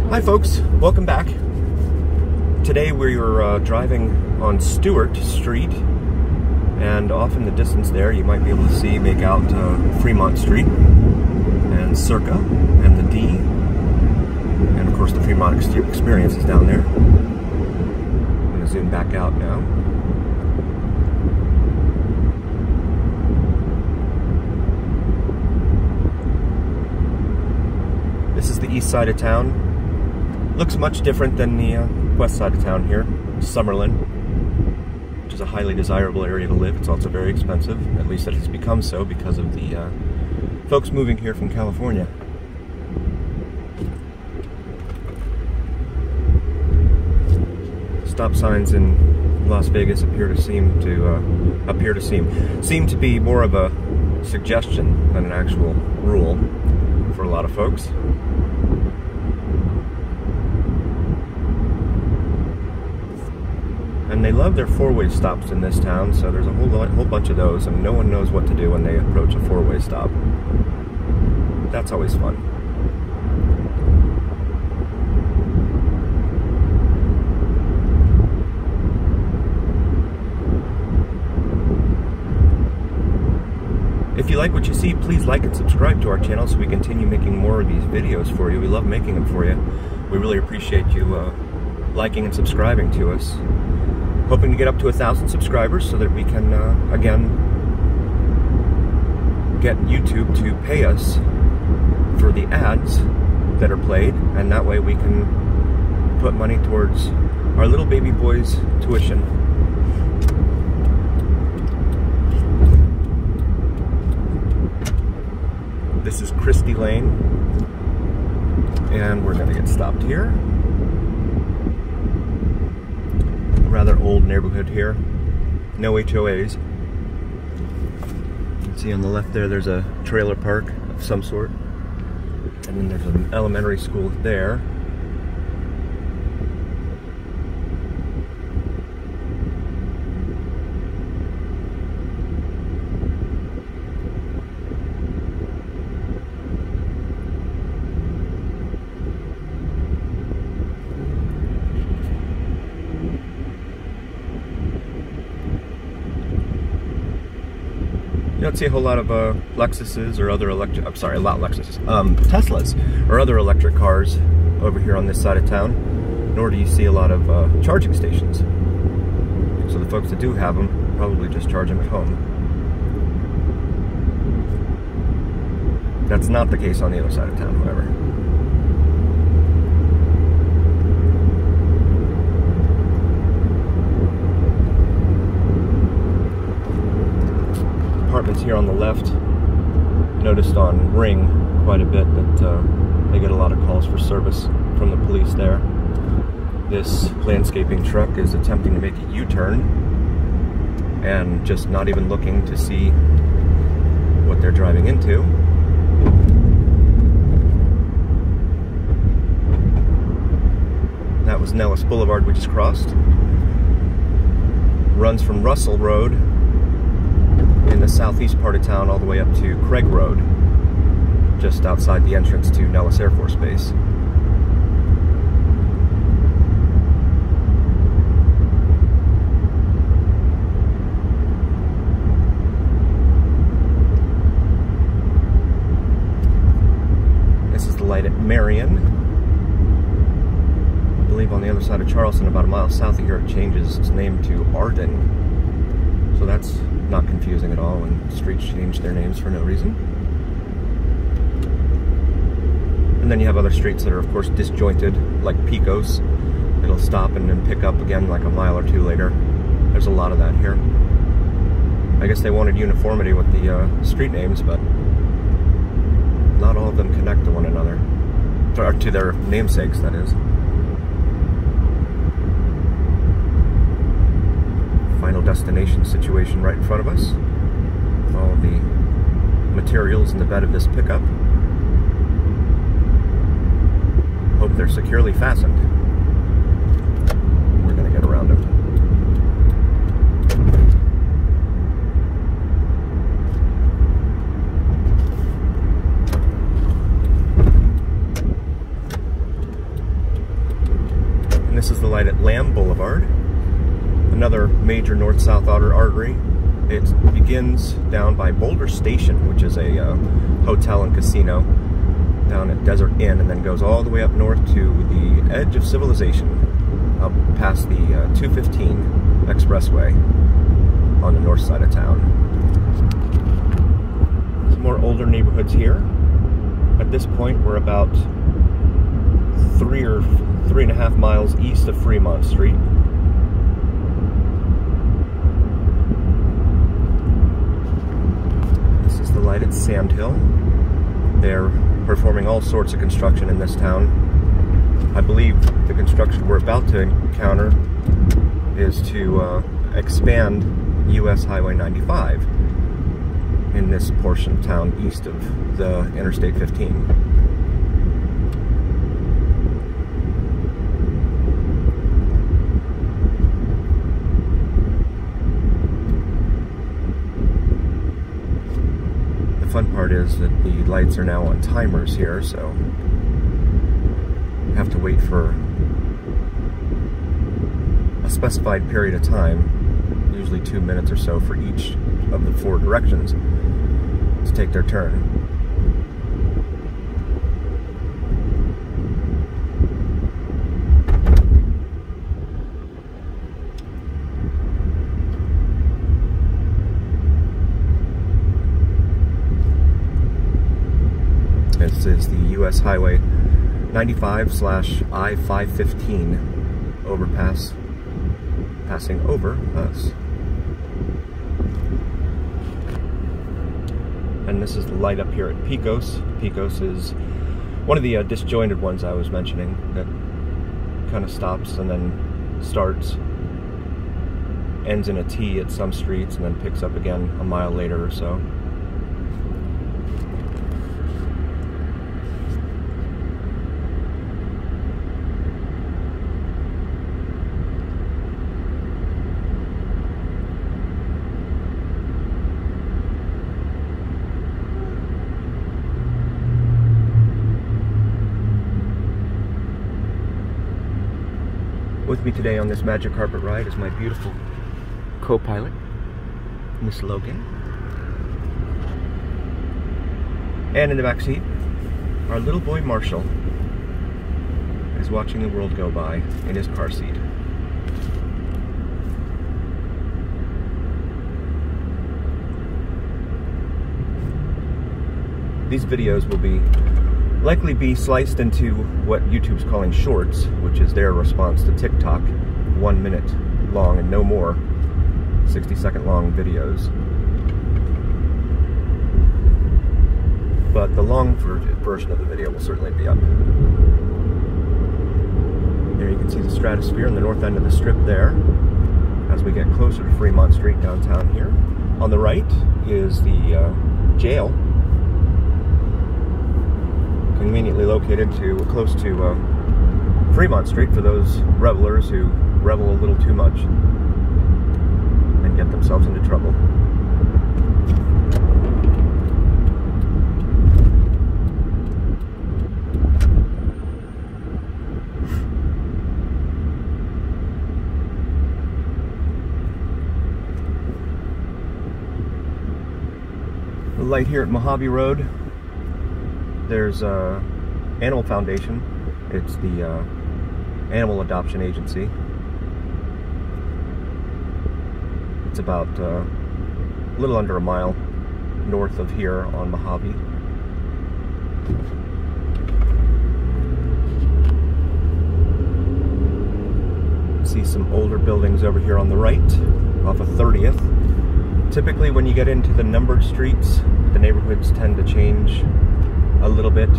Hi folks, welcome back. Today we were driving on Stewart Street, and off in the distance there you might be able to make out Fremont Street and Circa and the D, and of course the Fremont Experience is down there. I'm going to zoom back out now. This is the east side of town. Looks much different than the west side of town here, Summerlin, which is a highly desirable area to live. It's also very expensive, at least it has become so because of the folks moving here from California. Stop signs in Las Vegas seem to be more of a suggestion than an actual rule for a lot of folks. And they love their four-way stops in this town, so there's a whole bunch of those, and no one knows what to do when they approach a four-way stop. That's always fun. If you like what you see, please like and subscribe to our channel so we continue making more of these videos for you. We love making them for you. We really appreciate you liking and subscribing to us. Hoping to get up to 1,000 subscribers so that we can, again, get YouTube to pay us for the ads that are played, and that way we can put money towards our little baby boy's tuition. This is Christie Lane, and we're going to get stopped here. Rather old neighborhood here. No HOAs. You can see on the left there's a trailer park of some sort. And then there's an elementary school there. You don't see a whole lot of Lexuses or other Teslas or other electric cars over here on this side of town, nor do you see a lot of charging stations. So the folks that do have them probably just charge them at home. That's not the case on the other side of town, however. Apartments here on the left. Noticed on Ring quite a bit that they get a lot of calls for service from the police there. This landscaping truck is attempting to make a U-turn and just not even looking to see what they're driving into. That was Nellis Boulevard we just crossed. Runs from Russell Road in the southeast part of town all the way up to Craig Road, just outside the entrance to Nellis Air Force Base. This is the light at Marion. I believe on the other side of Charleston, about a mile south of here, it changes its name to Arden. So that's not confusing at all when streets change their names for no reason. And then you have other streets that are of course disjointed, like Pecos. It'll stop and then pick up again like a mile or two later. There's a lot of that here. I guess they wanted uniformity with the street names, but not all of them connect to one another. Or to their namesakes, that is. Final destination situation right in front of us. All the materials in the bed of this pickup. Hope they're securely fastened. We're going to get around them. And this is the light at Lamb Boulevard, another major north-south outer artery. It begins down by Boulder Station, which is a hotel and casino down at Desert Inn, and then goes all the way up north to the edge of civilization, up past the 215 expressway on the north side of town. Some more older neighborhoods here. At this point, we're about 3 or 3.5 miles east of Fremont Street. This is the light at Sand Hill. They're performing all sorts of construction in this town. I believe the construction we're about to encounter is to expand US Highway 95 in this portion of town east of the Interstate 15. The fun part is that the lights are now on timers here, so you have to wait for a specified period of time, usually 2 minutes or so for each of the 4 directions to take their turn. This is the US Highway 95/I-515 overpass, passing over us. And this is the light up here at Pecos. Pecos is one of the disjointed ones I was mentioning that kind of stops and then starts, ends in a T at some streets, and then picks up again a mile later or so. With me today on this magic carpet ride is my beautiful co-pilot, Miss Logan. And in the back seat, our little boy Marshall is watching the world go by in his car seat. These videos will likely be sliced into what YouTube's calling shorts, which is their response to TikTok, 1 minute long and no more, 60-second long videos. But the long version of the video will certainly be up. There you can see the stratosphere in the north end of the strip there, as we get closer to Fremont Street downtown here. On the right is the jail, conveniently located close to Fremont Street for those revelers who revel a little too much and get themselves into trouble. The light here at Mojave Road. There's Animal Foundation. It's the animal adoption agency. It's about a little under a mile north of here on Mojave. See some older buildings over here on the right, off of 30th. Typically when you get into the numbered streets, the neighborhoods tend to change a little bit.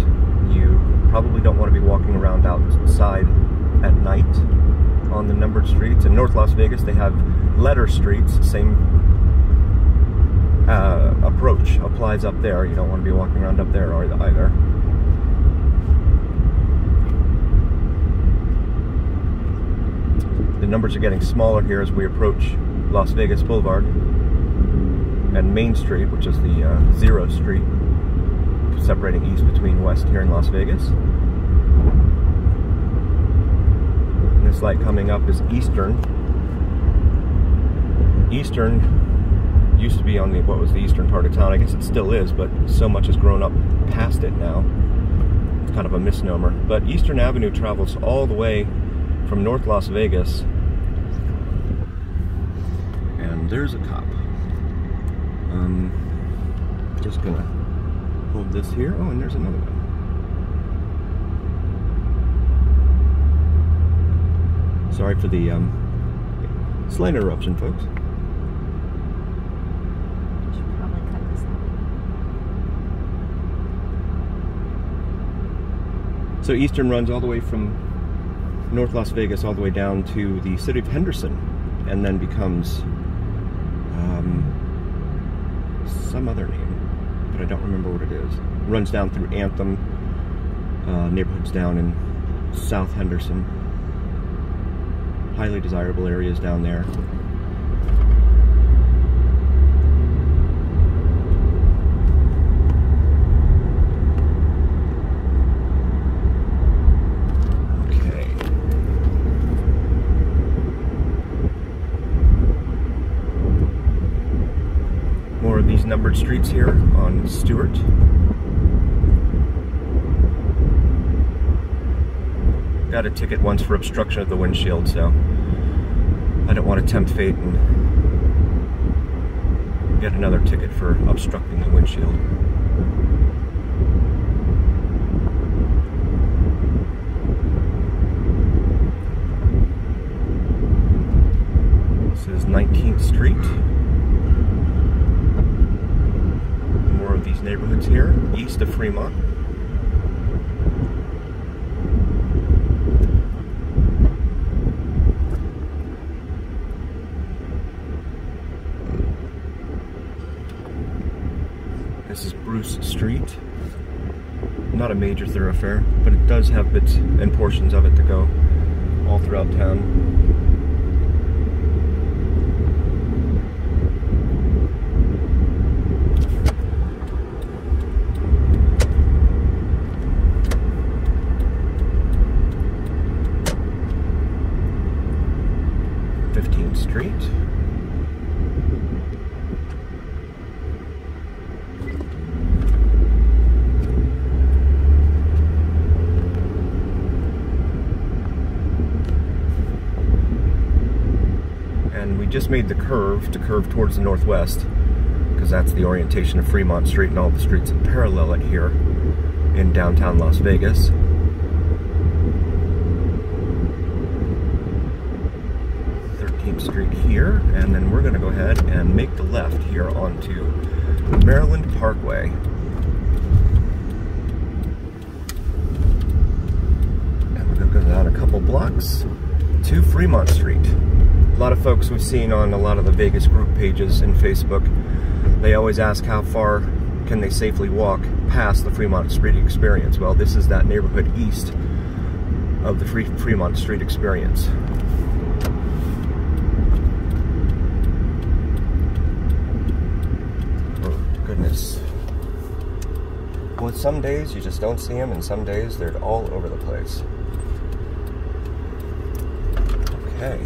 You probably don't want to be walking around outside at night on the numbered streets. In North Las Vegas, they have letter streets. Same approach applies up there. You don't want to be walking around up there either. The numbers are getting smaller here as we approach Las Vegas Boulevard and Main Street, which is the 0 street separating east between west here in Las Vegas. And this looks like coming up is Eastern. Eastern used to be on what was the eastern part of town. I guess it still is, but so much has grown up past it now. It's kind of a misnomer. But Eastern Avenue travels all the way from North Las Vegas. And there's a cop. Just gonna hold this here. Oh, and there's another one. Sorry for the slight interruption, folks. So Eastern runs all the way from North Las Vegas all the way down to the city of Henderson, and then becomes some other name, but I don't remember what it is. Runs down through Anthem, neighborhoods down in South Henderson. Highly desirable areas down there. More of these numbered streets here on Stewart. Got a ticket once for obstruction of the windshield, so I don't want to tempt fate and get another ticket for obstructing the windshield. This is 19th Street. These neighborhoods here, east of Fremont. This is Bruce Street. Not a major thoroughfare, but it does have bits and portions of it to go all throughout town. Street. And we just made the curve to curve towards the northwest, because that's the orientation of Fremont Street and all the streets that parallel it here in downtown Las Vegas. Street here, and then we're going to go ahead and make the left here onto Maryland Parkway. And we're going to go down a couple blocks to Fremont Street. A lot of folks we've seen on a lot of the Vegas group pages in Facebook, they always ask how far can they safely walk past the Fremont Street Experience. Well, this is that neighborhood east of the Fremont Street Experience. Well, some days you just don't see them, and some days they're all over the place. Okay.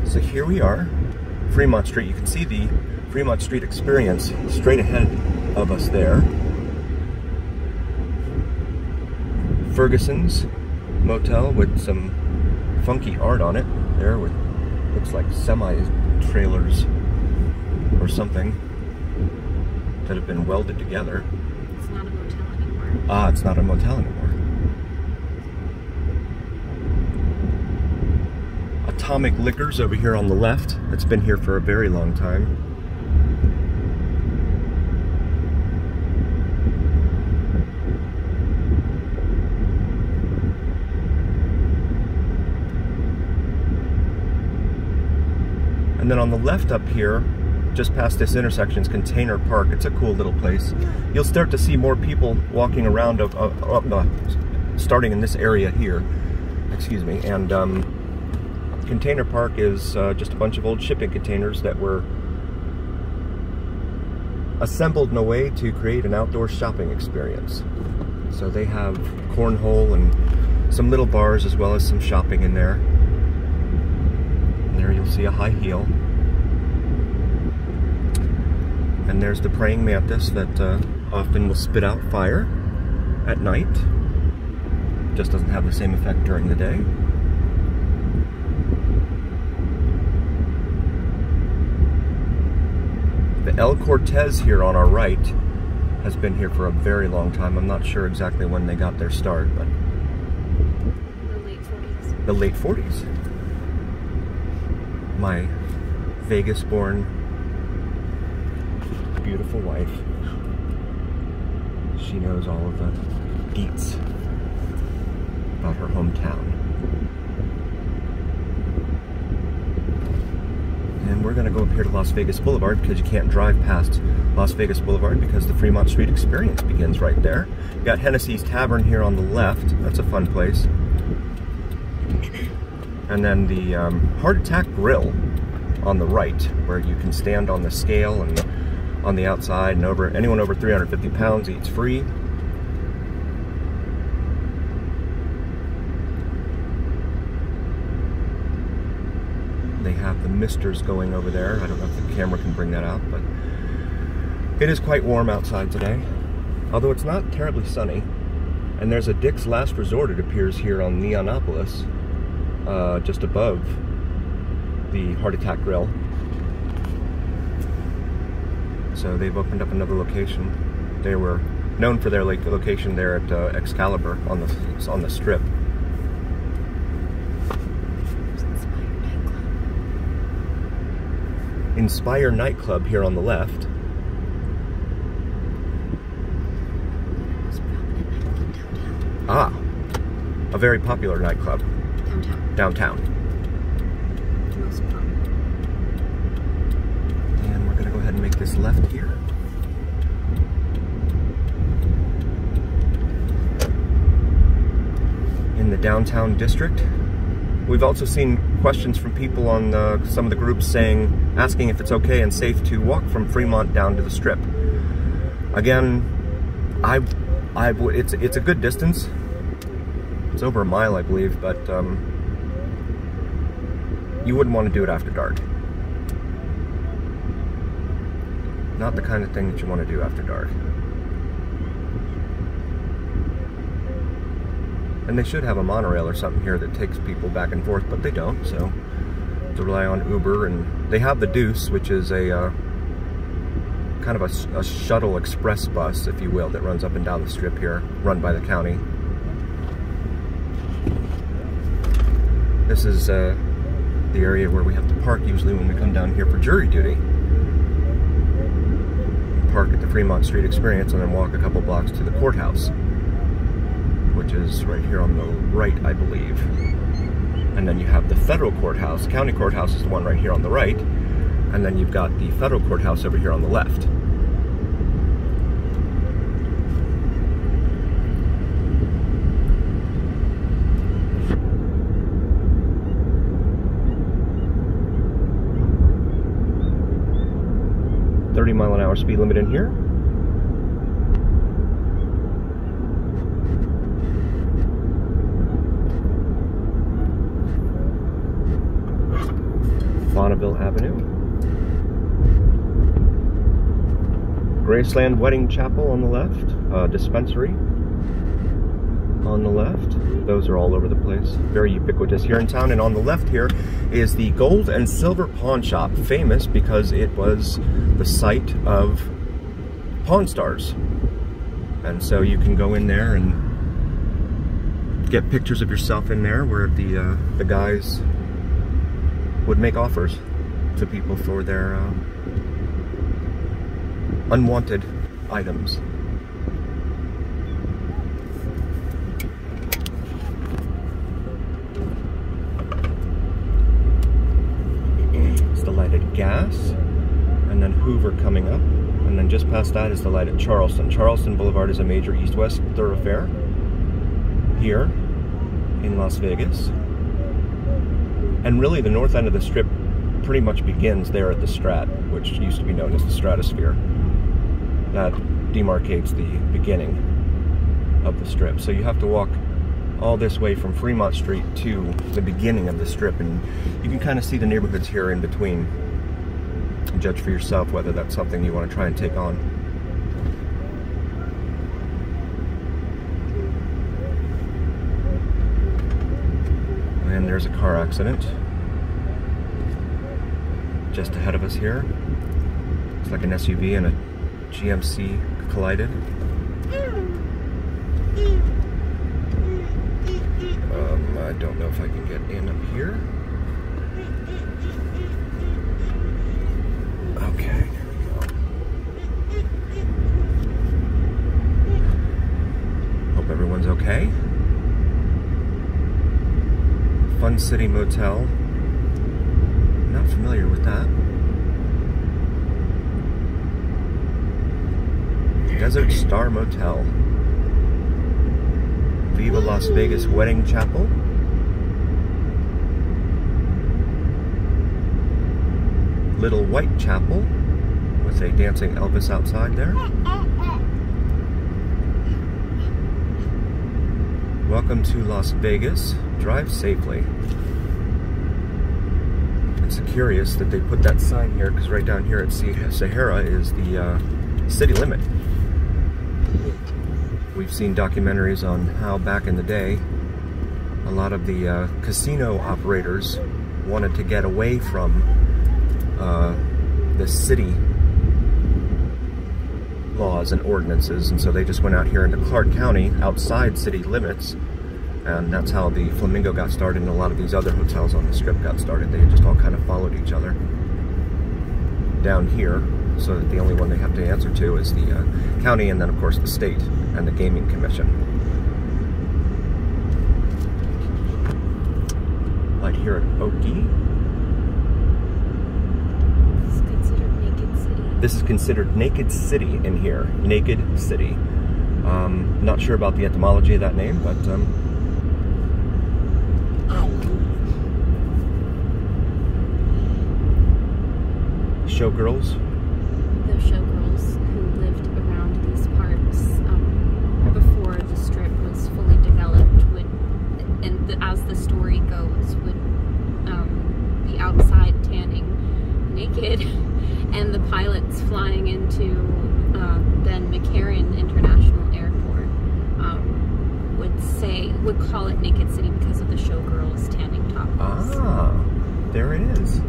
So here we are, Fremont Street. You can see the Fremont Street Experience straight ahead of us there. Ferguson's Motel with some funky art on it there, with looks like semi-trailers or something that have been welded together. It's not a motel anymore. Ah, it's not a motel anymore. Atomic Liquors over here on the left. It's been here for a very long time. And then on the left up here, just past this intersection, is Container Park. It's a cool little place. You'll start to see more people walking around, starting in this area here, excuse me, and Container Park is just a bunch of old shipping containers that were assembled in a way to create an outdoor shopping experience. So they have cornhole and some little bars as well as some shopping in there. And there you'll see a high heel. And there's the praying mantis that often will spit out fire at night. Just doesn't have the same effect during the day. The El Cortez here on our right has been here for a very long time. I'm not sure exactly when they got their start, but The late 40s. the late 40s. My Vegas-born beautiful wife. She knows all of the deets about her hometown. And we're gonna go up here to Las Vegas Boulevard because you can't drive past Las Vegas Boulevard because the Fremont Street Experience begins right there. You got Hennessy's Tavern here on the left. That's a fun place. And then the Heart Attack Grill on the right, where you can stand on the scale and on the outside, and anyone over 350 pounds eats free. They have the misters going over there. I don't know if the camera can bring that out, but it is quite warm outside today, although it's not terribly sunny. And there's a Dick's Last Resort, it appears, here on Neonopolis, just above the Heart Attack Grill. So they've opened up another location. They were known for their location there at Excalibur on the Strip. Inspire Nightclub here on the left. Ah, a very popular nightclub. Downtown. Most prominent. And we're gonna go ahead and make this left here. In the downtown district. We've also seen questions from people on some of the groups asking if it's okay and safe to walk from Fremont down to the Strip. Again, it's a good distance. It's over a mile, I believe, but you wouldn't want to do it after dark. Not the kind of thing that you want to do after dark. And they should have a monorail or something here that takes people back and forth, but they don't, so to rely on Uber. And they have the Deuce, which is a kind of a shuttle express bus, if you will, that runs up and down the Strip here, run by the county. This is the area where we have to park usually when we come down here for jury duty. Park at the Fremont Street Experience and then walk a couple blocks to the courthouse, which is right here on the right, I believe. And then you have the federal courthouse. County courthouse is the one right here on the right. And then you've got the federal courthouse over here on the left. .30-mile-an-hour speed limit in here. Bonneville Avenue. Graceland Wedding Chapel on the left. Dispensary on the left. Those are all over the place. Very ubiquitous here in town. And on the left here is the Gold and Silver Pawn Shop, famous because it was the site of Pawn Stars. And so you can go in there and get pictures of yourself in there where the guys would make offers to people for their unwanted items. It's the light at Gas, and then Hoover coming up, and then just past that is the light at Charleston. Charleston Boulevard is a major east-west thoroughfare here in Las Vegas. And really the north end of the Strip pretty much begins there at the Strat, which used to be known as the Stratosphere. That demarcates the beginning. of the strip. So you have to walk all this way from Fremont Street to the beginning of the strip, and you can kind of see the neighborhoods here in between. Judge for yourself whether that's something you want to try and take on. And there's a car accident just ahead of us here. It's like an SUV and a GMC collided. I don't know if I can get in up here. Okay, there we go. Hope everyone's okay. Fun City Motel. Not familiar with that. Desert Star Motel. Viva Las Vegas Wedding Chapel. Little White Chapel with a dancing Elvis outside there. Welcome to Las Vegas. Drive safely. It's curious that they put that sign here because right down here at Sahara is the city limit. We've seen documentaries on how back in the day a lot of the casino operators wanted to get away from the city laws and ordinances, and so they just went out here into Clark County outside city limits, and that's how the Flamingo got started and a lot of these other hotels on the strip got started. They just all kind of followed each other down here, so that the only one they have to answer to is the county, and then of course the state and the gaming commission. Right here at Oki. This is considered Naked City in here. Naked City. Not sure about the etymology of that name, but showgirls. The showgirls who lived around these parts before the strip was fully developed would, as the story goes, would be outside tanning naked. And the pilots flying into then McCarran International Airport would call it Naked City because of the showgirls tanning topless. Ah, there it is.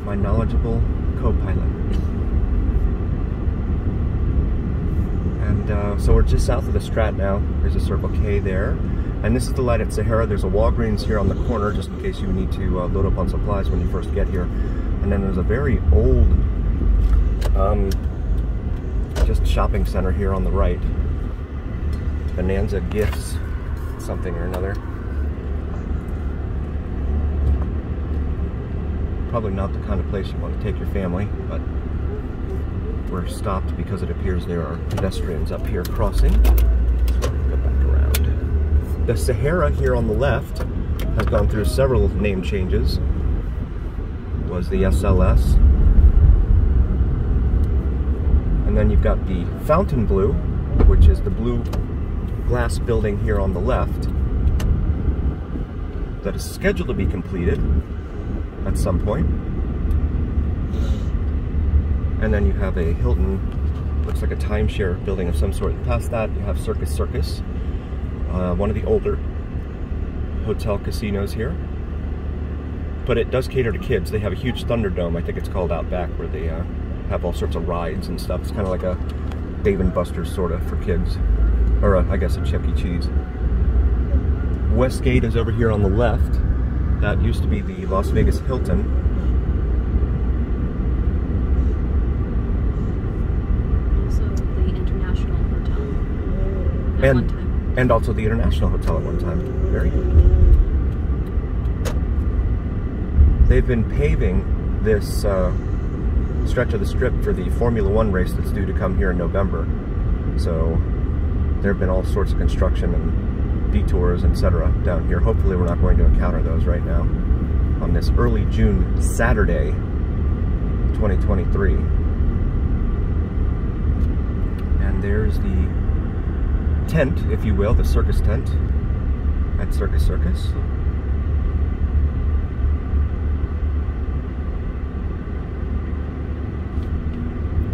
My knowledgeable co-pilot. And so we're just south of the Strat now. There's a Circle K there. And this is the light at Sahara. There's a Walgreens here on the corner just in case you need to load up on supplies when you first get here. And then there's a very old just shopping center here on the right. Bonanza Gifts, something or another. Probably not the kind of place you want to take your family, but we're stopped because it appears there are pedestrians up here crossing. So we'll go back around. The Sahara here on the left has gone through several name changes. Was the SLS. And then you've got the Fontainebleau, which is the blue glass building here on the left that is scheduled to be completed at some point. And then you have a Hilton, looks like a timeshare building of some sort. Past that you have Circus, one of the older hotel casinos here. But it does cater to kids. They have a huge Thunderdome, I think it's called, out back, where they have all sorts of rides and stuff. It's kind of like a Dave & Buster's sort of for kids. Or I guess a Chuck E. Cheese. Westgate is over here on the left. That used to be the Las Vegas Hilton. Also the International Hotel at one time. And also the International Hotel at one time. Very good. They've been paving this stretch of the strip for the Formula One race that's due to come here in November. So there have been all sorts of construction and detours, etc. down here. Hopefully we're not going to encounter those right now on this early June Saturday, 2023. And there's the tent, if you will, the circus tent at Circus Circus.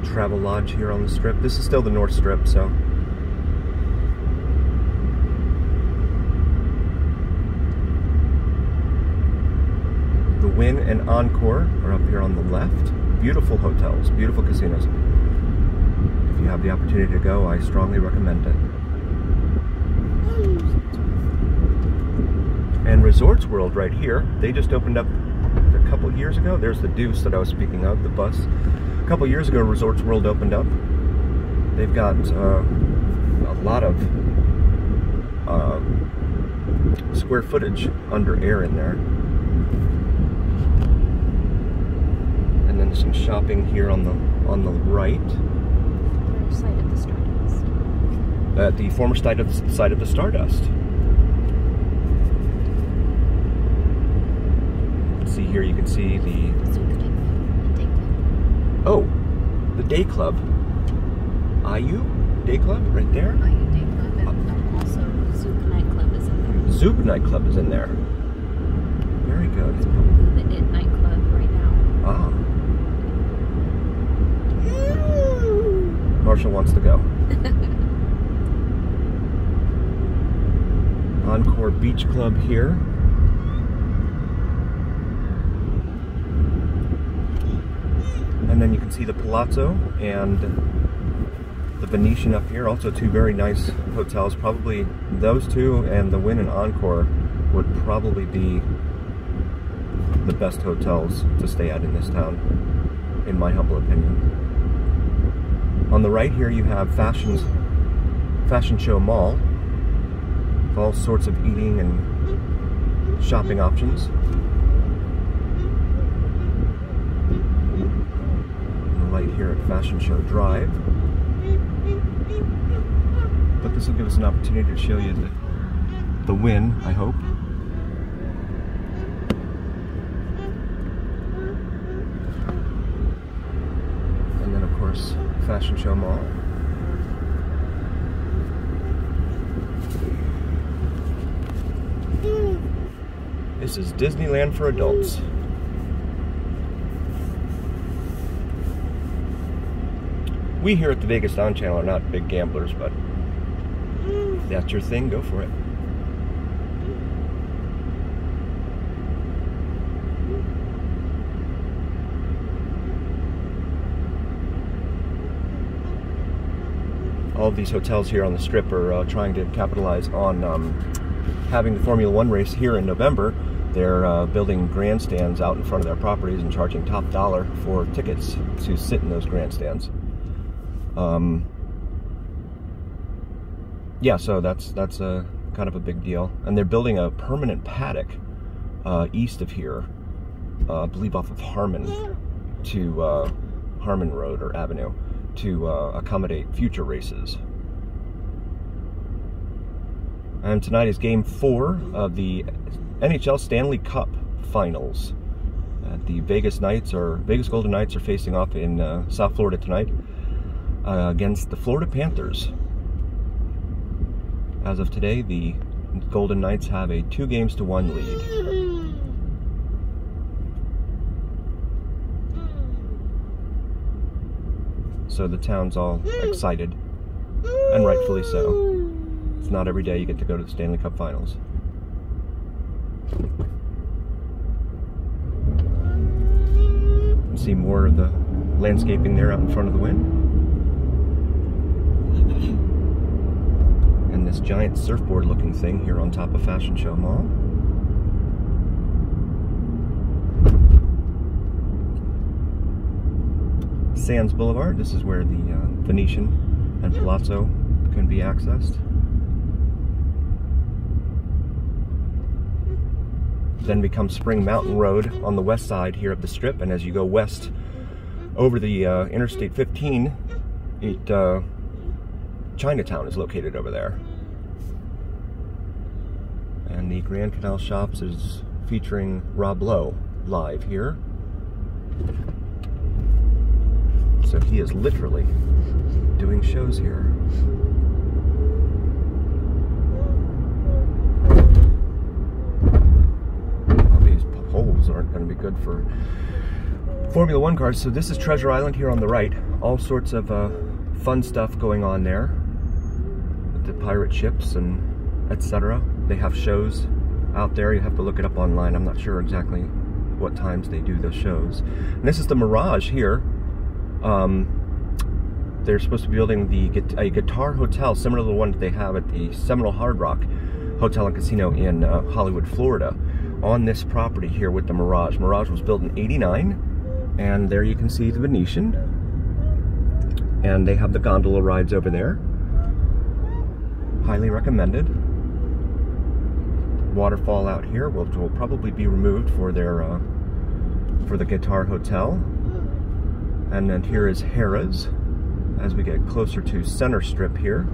Travel Lodge here on the Strip. This is still the North Strip, so. The Wynn and Encore are up here on the left. Beautiful hotels, beautiful casinos. If you have the opportunity to go, I strongly recommend it. And Resorts World right here, they just opened up a couple years ago. There's the Deuce that I was speaking of, the bus. A couple years ago, Resorts World opened up. They've got a lot of square footage under air in there. And then some shopping here on the right. Site of the Stardust. At the former site of the Stardust. See here, you can see the Day Club. IU Day Club right there. IU Day Club, and also Zouk Nightclub is in there. Zouk Nightclub is in there. Very good. It's probably the It Nightclub right now. Ah. Marshall wants to go. Encore Beach Club here. And then you can see the Palazzo and the Venetian up here. Also two very nice hotels. Probably those two and the Wynn and Encore would probably be the best hotels to stay at in this town, in my humble opinion. On the right here you have Fashion Show Mall with all sorts of eating and shopping options. Light here at Fashion Show Drive. But this will give us an opportunity to show you the Wynn, I hope. And then of course, Fashion Show Mall. This is Disneyland for adults. We here at the Vegas Dawn Channel are not big gamblers, but if that's your thing, go for it. All of these hotels here on the Strip are trying to capitalize on having the Formula One race here in November. They're building grandstands out in front of their properties and charging top dollar for tickets to sit in those grandstands. Yeah, so that's a kind of a big deal. And they're building a permanent paddock east of here, I believe off of Harmon to Harmon Road or Avenue, to accommodate future races. And tonight is Game 4 of the NHL Stanley Cup Finals. The Vegas Golden Knights are facing off in South Florida tonight against the Florida Panthers. As of today, the Golden Knights have a 2-1 lead. So the town's all excited, and rightfully so. It's not every day you get to go to the Stanley Cup Finals. See more of the landscaping there out in front of the Wynn. And this giant surfboard looking thing here on top of Fashion Show Mall. Sands Boulevard, this is where the Venetian and Palazzo can be accessed. Then becomes Spring Mountain Road on the west side here of the Strip, and as you go west over the Interstate 15, Chinatown is located over there. And the Grand Canal Shops is featuring Rob Lowe live here. So he is literally doing shows here. good for Formula One cars. So this is Treasure Island here on the right. All sorts of fun stuff going on there. With the pirate ships and etc. They have shows out there. You have to look it up online. I'm not sure exactly what times they do the shows. And this is the Mirage here. They're supposed to be building a guitar hotel similar to the one that they have at the Seminole Hard Rock Hotel and Casino in Hollywood, Florida, on this property here with the Mirage. Mirage was built in '89, and there you can see the Venetian, and they have the gondola rides over there. Highly recommended. Waterfall out here, which will probably be removed for their for the guitar hotel. And then here is Harrah's as we get closer to Center Strip here.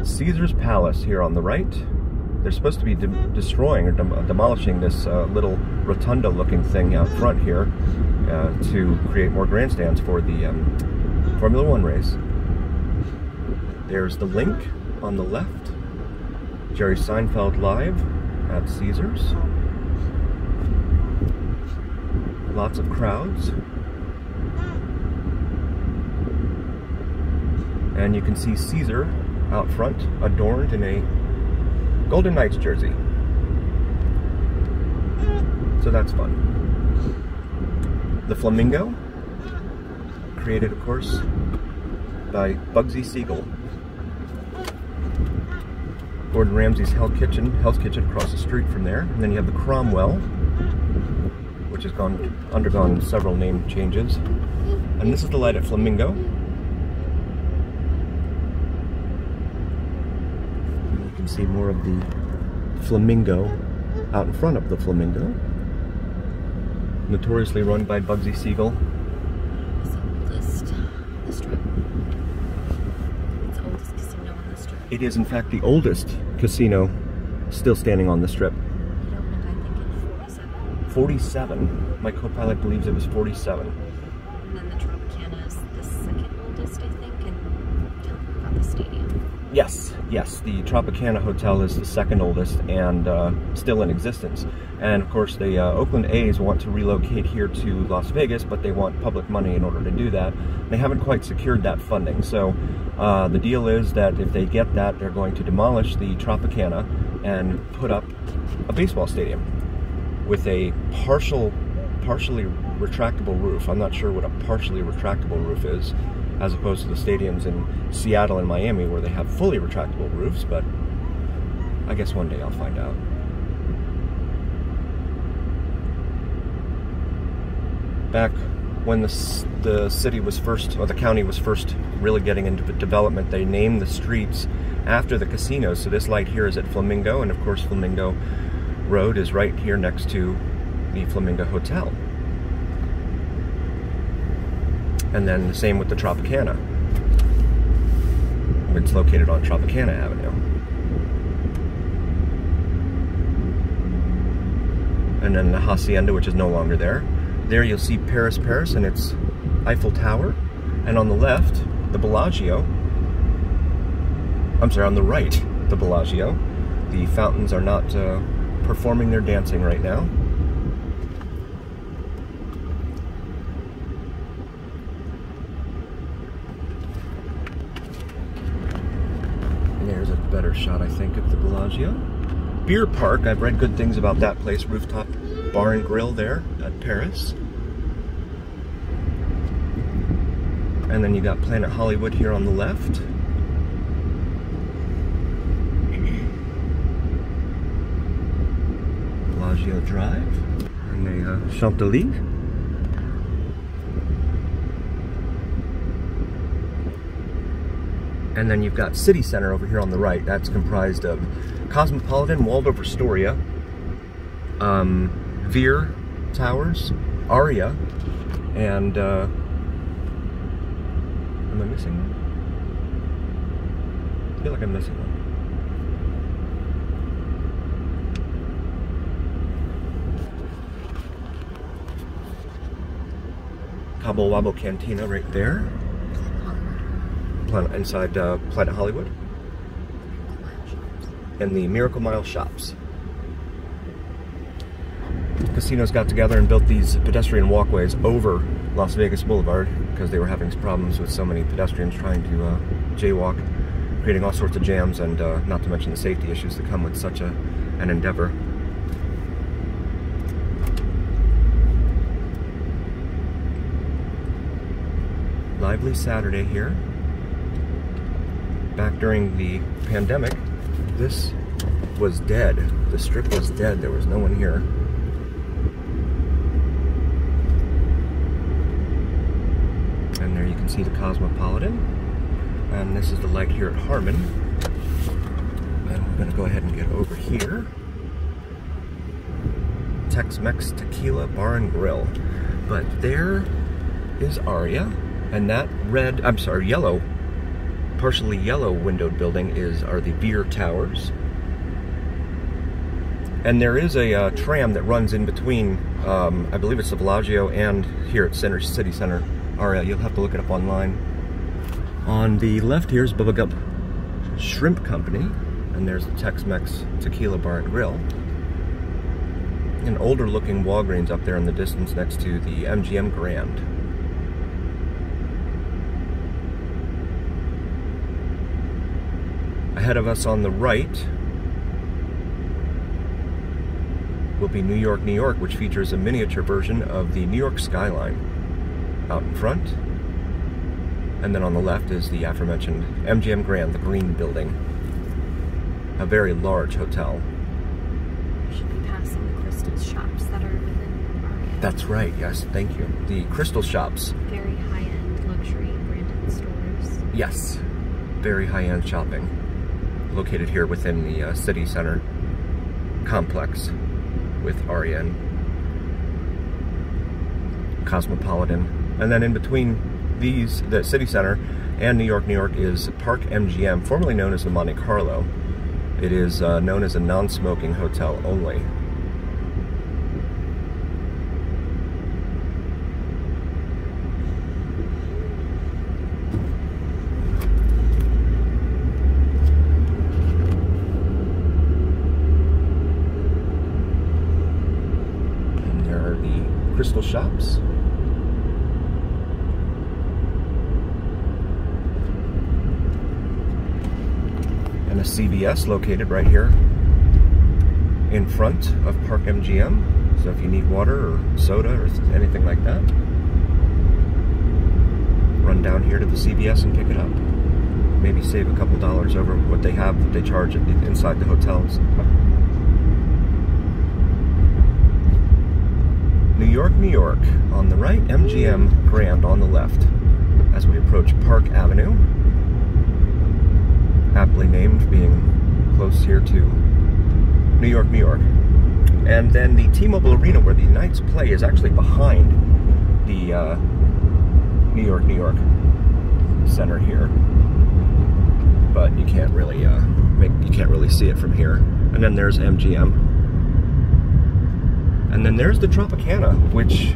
Caesar's Palace here on the right. They're supposed to be destroying or demolishing this little rotunda looking thing out front here to create more grandstands for the Formula One race. There's the Link on the left. Jerry Seinfeld live at Caesars. Lots of crowds. And you can see Caesar out front, adorned in a Golden Knights jersey. So that's fun. The Flamingo, created of course by Bugsy Siegel. Gordon Ramsay's Hell's Kitchen across the street from there. And then you have the Cromwell, which has undergone several name changes. And this is the light at Flamingo. And you can see more of the Flamingo out in front of the Flamingo. Notoriously run by Bugsy Siegel. It's the oldest on the strip. It's the oldest casino on the strip. It is in fact the oldest casino still standing on the strip. It opened, I think, in 47. 47. My co-pilot believes it was 47. And then the Tropicana is the second oldest, I think, and got the stadium. Yes, the Tropicana Hotel is the second oldest and still in existence. And of course the Oakland A's want to relocate here to Las Vegas, but they want public money in order to do that. They haven't quite secured that funding. So the deal is that if they get that, they're going to demolish the Tropicana and put up a baseball stadium with a partially retractable roof. I'm not sure what a partially retractable roof is, as opposed to the stadiums in Seattle and Miami where they have fully retractable roofs, but I guess one day I'll find out. Back when the city was first, or the county was first really getting into development, they named the streets after the casinos. So this light here is at Flamingo, and of course Flamingo Road is right here next to the Flamingo Hotel. And then the same with the Tropicana. It's located on Tropicana Avenue. And then the Hacienda, which is no longer there. There you'll see Paris, and its Eiffel Tower. And on the left, the Bellagio. I'm sorry, on the right, the Bellagio. The fountains are not performing their dancing right now. There's a better shot, I think, of the Bellagio. Beer Park, I've read good things about that place. Rooftop bar and grill there at Paris. And then you got Planet Hollywood here on the left. Bellagio Drive. And the Champs-Élysées. And then you've got City Center over here on the right. That's comprised of Cosmopolitan, Waldorf Astoria, Veer Towers, Aria, and am I missing one? I feel like I'm missing one. Cabo Wabo Cantina right there. Inside Planet Hollywood. and the Miracle Mile shops. Casinos got together and built these pedestrian walkways over Las Vegas Boulevard because they were having problems with so many pedestrians trying to jaywalk, creating all sorts of jams, and not to mention the safety issues that come with such an endeavor. Lively Saturday here. Back during the pandemic, this was dead. The strip was dead. There was no one here. And there you can see the Cosmopolitan. And this is the light here at Harmon. And we're going to go ahead and get over here. Tex-Mex Tequila Bar and Grill. But there is Aria. And that yellow, partially yellow windowed building are the beer towers. And there is a tram that runs in between, I believe it's the Bellagio and here at City Center Aria. You'll have to look it up online. On the left here is Bubba Gump Shrimp Company, and there's the Tex-Mex Tequila Bar and Grill. An older looking Walgreens up there in the distance next to the MGM Grand. Ahead of us on the right will be New York, New York, which features a miniature version of the New York skyline out in front. And then on the left is the aforementioned MGM Grand, the green building. A very large hotel. We should be passing the Crystal shops that are within Aria. That's right, yes, thank you. The Crystal shops. Very high-end luxury branded stores. Yes, very high-end shopping. Located here within the City Center complex with Aria and Cosmopolitan. And then in between these, the City Center and New York, New York, is Park MGM, formerly known as the Monte Carlo. It is known as a non-smoking hotel only. Crystal shops. And a CVS located right here in front of Park MGM. So if you need water or soda or anything like that, run down here to the CVS and pick it up. Maybe save a couple dollars over what they have that they charge inside the hotels. New York, New York on the right, MGM Grand on the left as we approach Park Avenue, aptly named, being close here to New York, New York. And then the T-Mobile Arena where the Knights play is actually behind the New York, New York center here, but you can't really see it from here. And then there's MGM. And then there's the Tropicana, which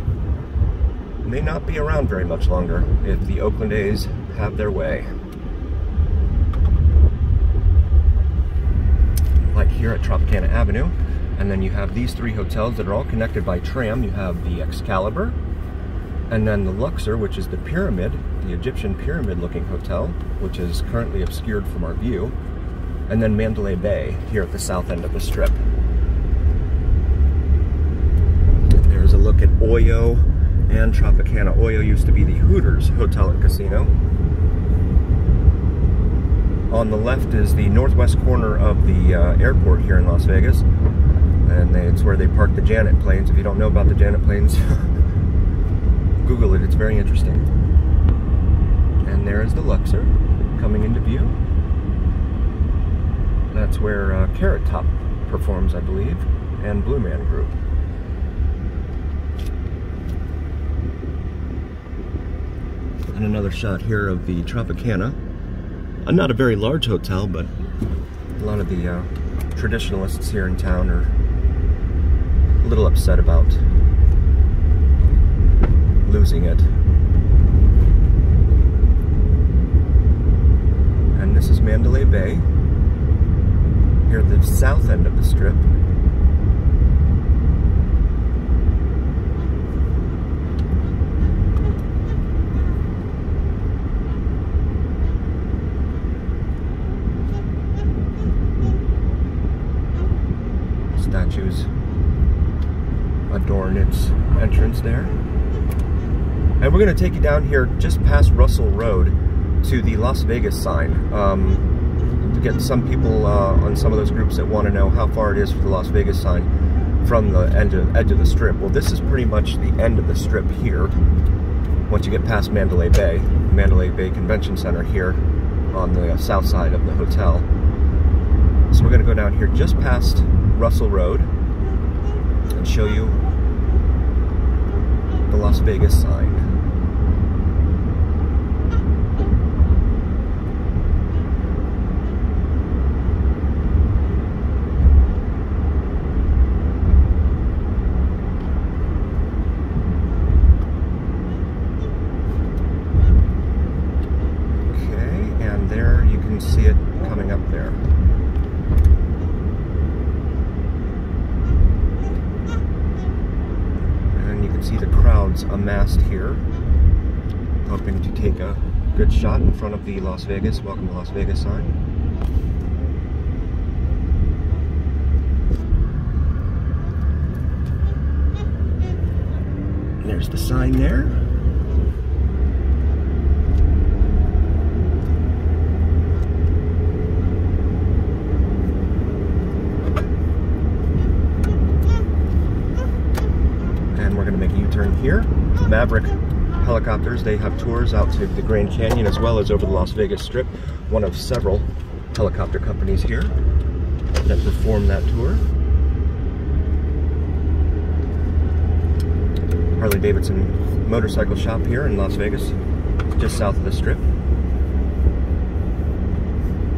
may not be around very much longer if the Oakland A's have their way. Like here at Tropicana Avenue. And then you have these three hotels that are all connected by tram. You have the Excalibur, and then the Luxor, which is the pyramid, the Egyptian pyramid-looking hotel, which is currently obscured from our view. And then Mandalay Bay here at the south end of the strip. There's a look at Oyo and Tropicana. Oyo used to be the Hooters Hotel and Casino. On the left is the northwest corner of the airport here in Las Vegas. And it's where they park the Janet planes. If you don't know about the Janet planes, Google it, it's very interesting. And there is the Luxor coming into view. That's where Carrot Top performs, I believe, and Blue Man Group. And another shot here of the Tropicana. Not a very large hotel, but a lot of the traditionalists here in town are a little upset about losing it. And this is Mandalay Bay. here at the south end of the strip. Statues adorn its entrance there. And we're going to take you down here just past Russell Road to the Las Vegas sign. To get some people on some of those groups that want to know how far it is for the Las Vegas sign from the edge of the strip. Well, this is pretty much the end of the strip here. Once you get past Mandalay Bay Convention Center here on the south side of the hotel. So we're going to go down here just past Russell Road and show you the Las Vegas sign. Okay, and there you can see it coming up there. See the crowds amassed here, hoping to take a good shot in front of the Las Vegas, welcome to Las Vegas sign. There's the sign there. Here, Maverick Helicopters, they have tours out to the Grand Canyon as well as over the Las Vegas Strip, one of several helicopter companies here that perform that tour. Harley-Davidson motorcycle shop here in Las Vegas, just south of the Strip.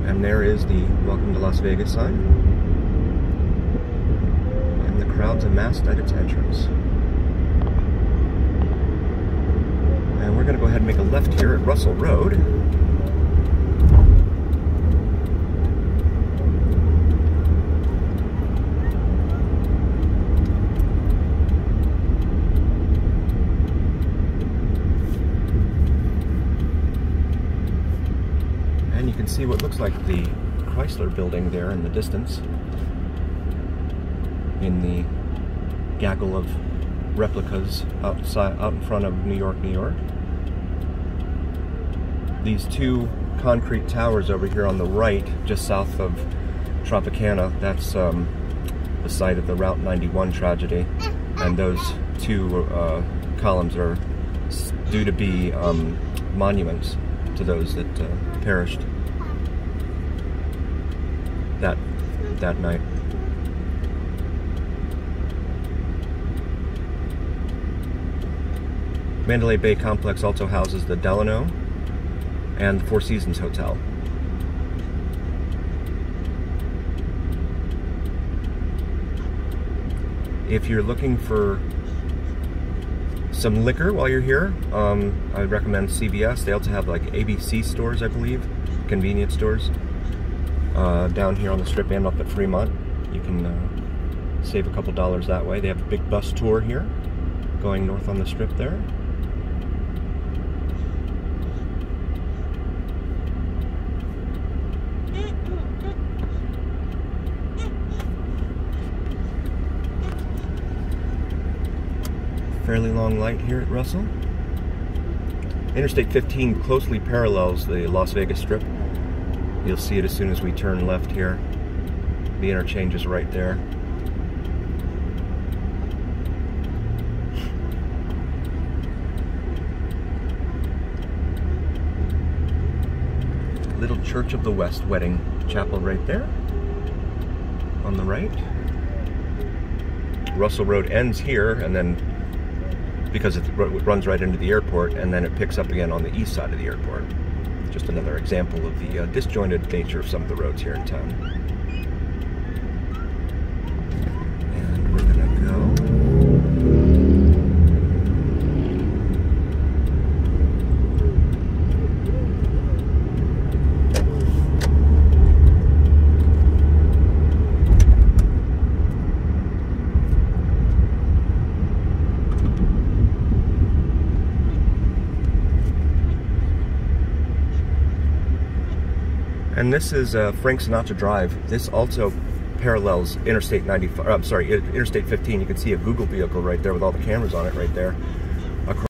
And there is the Welcome to Las Vegas sign. And the crowd's amassed at its entrance. And we're going to go ahead and make a left here at Russell Road. And you can see what looks like the Chrysler building there in the distance, in the gaggle of replicas out in front of New York, New York. These two concrete towers over here on the right, just south of Tropicana, that's the site of the Route 91 tragedy, and those two columns are due to be monuments to those that perished that night. Mandalay Bay Complex also houses the Delano and the Four Seasons Hotel. If you're looking for some liquor while you're here, I recommend CVS. They also have like ABC stores, I believe, convenience stores, down here on the Strip and up at Fremont. You can save a couple dollars that way. They have a big bus tour here, going north on the Strip there. Fairly long light here at Russell. Interstate 15 closely parallels the Las Vegas Strip. You'll see it as soon as we turn left here. The interchange is right there. Little Church of the West wedding chapel right there on the right. Russell Road ends here, and then because it runs right into the airport, and then it picks up again on the east side of the airport. Just another example of the disjointed nature of some of the roads here in town. And we're gonna go And this is Frank Sinatra Drive. This also parallels Interstate 95. I'm sorry, Interstate 15. You can see a Google vehicle right there with all the cameras on it right there.